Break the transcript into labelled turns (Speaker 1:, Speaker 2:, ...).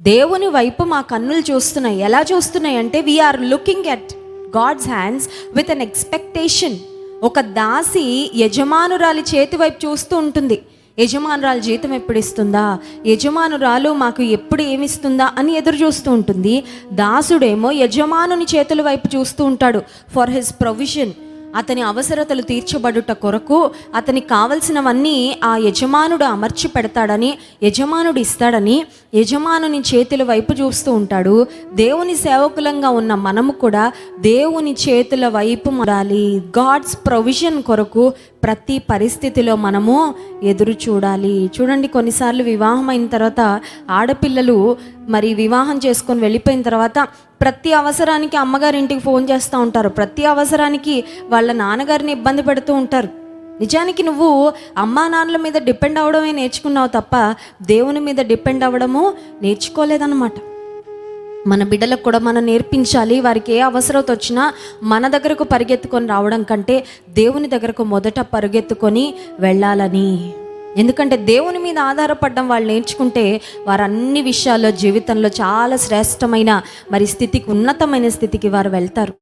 Speaker 1: దేవుని వైపు మా కన్నులు చూస్తున్నాయి. ఎలా చూస్తున్నాయి అంటే we are looking at God's hands with an expectation. ఒక దాసి యజమానురాలి చేతి వైపు చూస్తూ ఉంటుంది. యజమానురాలు జీతం ఎప్పుడు ఇస్తుందా, యజమానురాలు మాకు ఎప్పుడు ఏమిస్తుందా అని ఎదురు చూస్తూ ఉంటుంది. దాసుడేమో యజమానుని చేతుల వైపు చూస్తూ ఉంటాడు ఫర్ హిస్ ప్రొవిజన్. అతని అవసరతలు తీర్చబడుట కొరకు అతనికి కావలసినవన్నీ ఆ యజమానుడు అమర్చి పెడతాడని, యజమానుడు ఇస్తాడని యజమానుని చేతుల వైపు చూస్తూ ఉంటాడు. దేవుని సేవకులంగా ఉన్న మనము కూడా దేవుని చేతుల వైపు మొరాలి. గాడ్స్ ప్రొవిజన్ కొరకు ప్రతి పరిస్థితిలో మనము ఎదురు చూడాలి. చూడండి, కొన్నిసార్లు వివాహం అయిన తర్వాత ఆడపిల్లలు మరి వివాహం చేసుకొని వెళ్ళిపోయిన తర్వాత ప్రతి అవసరానికి అమ్మగారింటికి ఫోన్ చేస్తూ ఉంటారు. ప్రతి అవసరానికి వాళ్ళ నాన్నగారిని ఇబ్బంది పెడుతూ ఉంటారు. నిజానికి నువ్వు అమ్మా నాన్నల మీద డిపెండ్ అవ్వడమే నేర్చుకున్నావు తప్ప దేవుని మీద డిపెండ్ అవ్వడము నేర్చుకోలేదన్నమాట. మన బిడ్డలకు కూడా మనం నేర్పించాలి. వారికి ఏ అవసరత వచ్చినా మన దగ్గరకు పరిగెత్తుకొని రావడం కంటే దేవుని దగ్గరకు మొదట పరిగెత్తుకొని వెళ్ళాలని. ఎందుకంటే దేవుని మీద ఆధారపడడం వాళ్ళు నేర్చుకుంటే వారు అన్ని విషయాల్లో జీవితంలో చాలా శ్రేష్టమైన మరి స్థితికి, ఉన్నతమైన స్థితికి వారు వెళ్తారు.